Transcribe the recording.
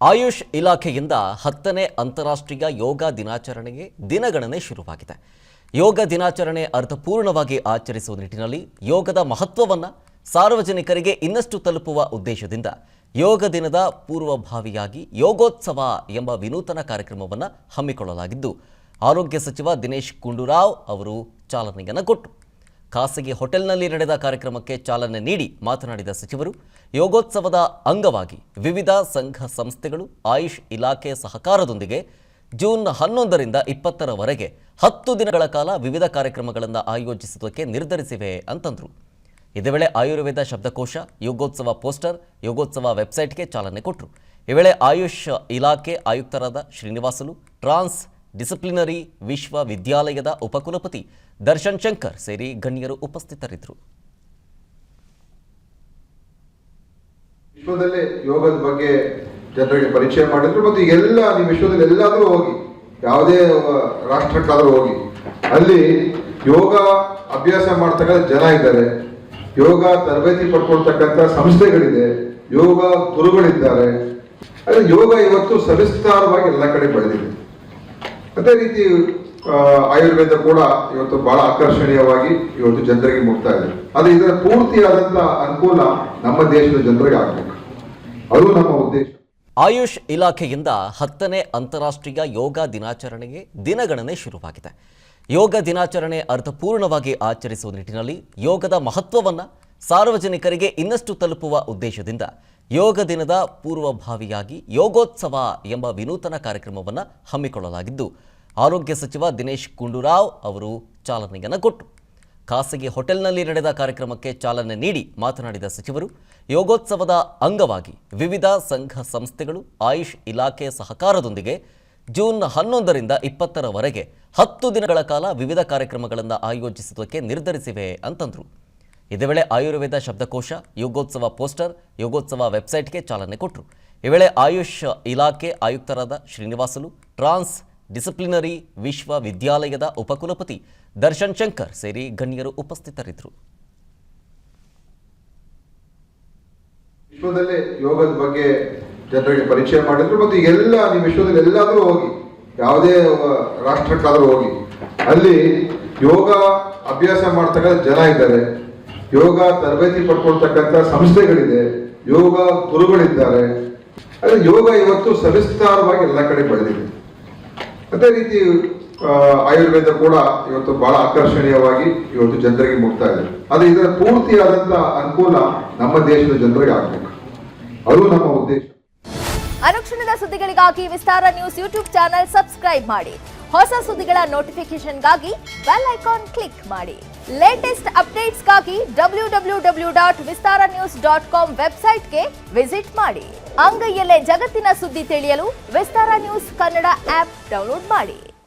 ಆಯುಷ್ ಇಲಾಖೆಯಿಂದ 10ನೇ ಅಂತಾರಾಷ್ಟ್ರೀಯ ಯೋಗ ದಿನಾಚರಣೆಗೆ ದಿನಗಣನೆ ಶುರುವಾಗಿದೆ. ಯೋಗ ದಿನಾಚರಣೆ ಅರ್ಥಪೂರ್ಣವಾಗಿ ಆಚರಿಸುವ ನಿಟ್ಟಿನಲ್ಲಿ ಯೋಗದ ಮಹತ್ವವನ್ನು ಸಾರ್ವಜನಿಕರಿಗೆ ಇನ್ನಷ್ಟು ತಲುಪುವ ಉದ್ದೇಶದಿಂದ ಯೋಗ ದಿನದ ಪೂರ್ವಭಾವಿಯಾಗಿ ಯೋಗೋತ್ಸವ ಎಂಬ ವಿನೂತನ ಕಾರ್ಯಕ್ರಮವನ್ನು ಹಮ್ಮಿಕೊಳ್ಳಲಾಗಿದ್ದು, ಆರೋಗ್ಯ ಸಚಿವ ದಿನೇಶ್ ಗುಂಡೂರಾವ್ ಅವರು ಚಾಲನೆಯನ್ನು ಕೊಟ್ಟರು. ಖಾಸಗಿ ಹೋಟೆಲ್ನಲ್ಲಿ ನಡೆದ ಕಾರ್ಯಕ್ರಮಕ್ಕೆ ಚಾಲನೆ ನೀಡಿ ಮಾತನಾಡಿದ ಸಚಿವರು, ಯೋಗೋತ್ಸವದ ಅಂಗವಾಗಿ ವಿವಿಧ ಸಂಘ ಸಂಸ್ಥೆಗಳು ಆಯುಷ್ ಇಲಾಖೆ ಸಹಕಾರದೊಂದಿಗೆ ಜೂನ್ 11ರಿಂದ 20ರವರೆಗೆ 10 ದಿನಗಳ ಕಾಲ ವಿವಿಧ ಕಾರ್ಯಕ್ರಮಗಳನ್ನು ಆಯೋಜಿಸುವುದಕ್ಕೆ ನಿರ್ಧರಿಸಿವೆ ಅಂತಂದರು. ಇದೇ ವೇಳೆ ಆಯುರ್ವೇದ ಶಬ್ದಕೋಶ, ಯೋಗೋತ್ಸವ ಪೋಸ್ಟರ್, ಯೋಗೋತ್ಸವ ವೆಬ್ಸೈಟ್ಗೆ ಚಾಲನೆ ಕೊಟ್ಟರು. ಈ ವೇಳೆ ಆಯುಷ್ ಇಲಾಖೆ ಆಯುಕ್ತರಾದ ಶ್ರೀನಿವಾಸುಲು, ಟ್ರಾನ್ಸ್ ಡಿಸಿಪ್ಲಿನರಿ ವಿಶ್ವವಿದ್ಯಾಲಯದ ಉಪಕುಲಪತಿ ದರ್ಶನ್ ಶಂಕರ್ ಸೇರಿ ಗಣ್ಯರು ಉಪಸ್ಥಿತರಿದ್ದರು. ವಿಶ್ವದಲ್ಲೇ ಯೋಗದ ಬಗ್ಗೆ ಜನರಿಗೆ ಪರಿಚಯ ಮಾಡಿದ್ರು. ಮತ್ತು ಈಗೆಲ್ಲ ನೀವು ವಿಶ್ವದಲ್ಲಿ ಎಲ್ಲಾದರೂ ಹೋಗಿ, ಯಾವುದೇ ರಾಷ್ಟ್ರಕ್ಕಾದರೂ ಹೋಗಿ, ಅಲ್ಲಿ ಯೋಗ ಅಭ್ಯಾಸ ಮಾಡ್ತಕ್ಕಂಥ ಜನ ಇದ್ದಾರೆ, ಯೋಗ ತರಬೇತಿ ಪಡ್ಕೊಳ್ತಕ್ಕಂಥ ಸಂಸ್ಥೆಗಳಿದೆ, ಯೋಗ ಗುರುಗಳಿದ್ದಾರೆ. ಅಲ್ಲಿ ಯೋಗ ಇವತ್ತು ಸವಿಸ್ತಾರವಾಗಿ ಎಲ್ಲ ಕಡೆ ಬೆಳೆದಿದೆ. ಅದೇ ರೀತಿ ಆಯುರ್ವೇದ ಕೂಡ ಇವತ್ತು ಬಹಳ ಆಕರ್ಷಣೀಯವಾಗಿ ಇವತ್ತು ಜನರಿಗೆ ಮುಟ್ತಾ ಇದೆ. ಆದರೆ ಇದರ ಪೂರ್ತಿಯಾದಂತ ಅನುಕೂಲ ನಮ್ಮ ದೇಶದ ಜನರಿಗೆ ಆಗಬೇಕು, ಅದು ನಮ್ಮ ಉದ್ದೇಶ. ಆಯುಷ್ ಇಲಾಖೆಯಿಂದ 10ನೇ ಅಂತಾರಾಷ್ಟ್ರೀಯ ಯೋಗ ದಿನಾಚರಣೆಗೆ ದಿನಗಣನೆ ಶುರುವಾಗಿದೆ. ಯೋಗ ದಿನಾಚರಣೆ ಅರ್ಥಪೂರ್ಣವಾಗಿ ಆಚರಿಸುವ ನಿಟ್ಟಿನಲ್ಲಿ ಯೋಗದ ಮಹತ್ವವನ್ನು ಸಾರ್ವಜನಿಕರಿಗೆ ಇನ್ನಷ್ಟು ತಲುಪುವ ಉದ್ದೇಶದಿಂದ ಯೋಗ ದಿನದ ಪೂರ್ವಭಾವಿಯಾಗಿ ಯೋಗೋತ್ಸವ ಎಂಬ ವಿನೂತನ ಕಾರ್ಯಕ್ರಮವನ್ನು ಹಮ್ಮಿಕೊಳ್ಳಲಾಗಿದ್ದು, ಆರೋಗ್ಯ ಸಚಿವ ದಿನೇಶ್ ಗುಂಡೂರಾವ್ ಅವರು ಚಾಲನೆಯನ್ನು ಕೊಟ್ಟರು. ಖಾಸಗಿ ಹೋಟೆಲ್ನಲ್ಲಿ ನಡೆದ ಕಾರ್ಯಕ್ರಮಕ್ಕೆ ಚಾಲನೆ ನೀಡಿ ಮಾತನಾಡಿದ ಸಚಿವರು, ಯೋಗೋತ್ಸವದ ಅಂಗವಾಗಿ ವಿವಿಧ ಸಂಘ ಸಂಸ್ಥೆಗಳು ಆಯುಷ್ ಇಲಾಖೆ ಸಹಕಾರದೊಂದಿಗೆ ಜೂನ್ 11ರಿಂದ 20ರವರೆಗೆ 10 ದಿನಗಳ ಕಾಲ ವಿವಿಧ ಕಾರ್ಯಕ್ರಮಗಳನ್ನು ಆಯೋಜಿಸುವುದಕ್ಕೆ ನಿರ್ಧರಿಸಿವೆ ಅಂತಂದರು. ಇದೇ ವೇಳೆ ಆಯುರ್ವೇದ ಶಬ್ದಕೋಶ, ಯೋಗೋತ್ಸವ ಪೋಸ್ಟರ್, ಯೋಗೋತ್ಸವ ವೆಬ್ಸೈಟ್ಗೆ ಚಾಲನೆ ಕೊಟ್ಟರು. ಈ ವೇಳೆ ಆಯುಷ್ ಇಲಾಖೆ ಆಯುಕ್ತರಾದ ಶ್ರೀನಿವಾಸುಲು, ಟ್ರಾನ್ಸ್ ಡಿಸಿಪ್ಲಿನರಿ ವಿಶ್ವವಿದ್ಯಾಲಯದ ಉಪಕುಲಪತಿ ದರ್ಶನ್ ಶಂಕರ್ ಸೇರಿ ಗಣ್ಯರು ಉಪಸ್ಥಿತರಿದ್ದರು. ವಿಶ್ವದಲ್ಲೇ ಯೋಗದ ಬಗ್ಗೆ ಜನರಿಗೆ ಪರಿಚಯ ಮಾಡಿದ್ರು. ಮತ್ತು ಈಗೆಲ್ಲ ನೀವು ವಿಶ್ವದಲ್ಲಿ ಎಲ್ಲಾದರೂ ಹೋಗಿ, ಯಾವುದೇ ರಾಷ್ಟ್ರಕ್ಕಾದರೂ ಹೋಗಿ, ಅಲ್ಲಿ ಯೋಗ ಅಭ್ಯಾಸ ಮಾಡ್ತಕ್ಕಂಥ ಜನ ಇದ್ದಾರೆ, ಯೋಗ ತರಬೇತಿ ಪಡ್ಕೊಳ್ತಕ್ಕಂಥ ಸಂಸ್ಥೆಗಳಿದೆ, ಯೋಗ ಗುರುಗಳಿದ್ದಾರೆ. ಅಲ್ಲಿ ಯೋಗ ಇವತ್ತು ಸವಿಸ್ತಾರವಾಗಿ ಎಲ್ಲ ಕಡೆ ಬೆಳೆದಿದೆ. ಅದೇ ರೀತಿ ಆಯುರ್ವೇದ ಕೂಡ ಇವತ್ತು ಬಹಳ ಆಕರ್ಷಣೀಯವಾಗಿ ಇವತ್ತು ಜನರಿಗೆ ಮುಟ್ತಾ ಇದೆ. ಆದರೆ ಇದರ ಪೂರ್ತಿಯಾದಂತ ಅನುಕೂಲ ನಮ್ಮ ದೇಶದ ಜನರಿಗೆ ಆಗಬೇಕು, ಅದು ನಮ್ಮ ಉದ್ದೇಶ. ಅನುಕ್ಷಣದ ಸುದ್ದಿಗಳಿಗಾಗಿ ವಿಸ್ತಾರ ನ್ಯೂಸ್ ಯೂಟ್ಯೂಬ್ ಚಾನೆಲ್ ಸಬ್ಸ್ಕ್ರೈಬ್ ಮಾಡಿ. ಹೊಸ ಸುದ್ದಿಗಳ ನೋಟಿಫಿಕೇಶನ್ಗಾಗಿ ಬೆಲ್ ಐಕಾನ್ ಕ್ಲಿಕ್ ಮಾಡಿ. ಲೇಟೆಸ್ಟ್ ಅಪ್ಡೇಟ್ಸ್ಗಾಗಿ www.vistaranews.com ವೆಬ್ಸೈಟ್ಗೆ ವಿಸಿಟ್ ಮಾಡಿ. ಅಂಗೈಯಲ್ಲೇ ಜಗತ್ತಿನ ಸುದ್ದಿ ತಿಳಿಯಲು ವಿಸ್ತಾರ ನ್ಯೂಸ್ ಕನ್ನಡ ಆಪ್ ಡೌನ್ಲೋಡ್ ಮಾಡಿ.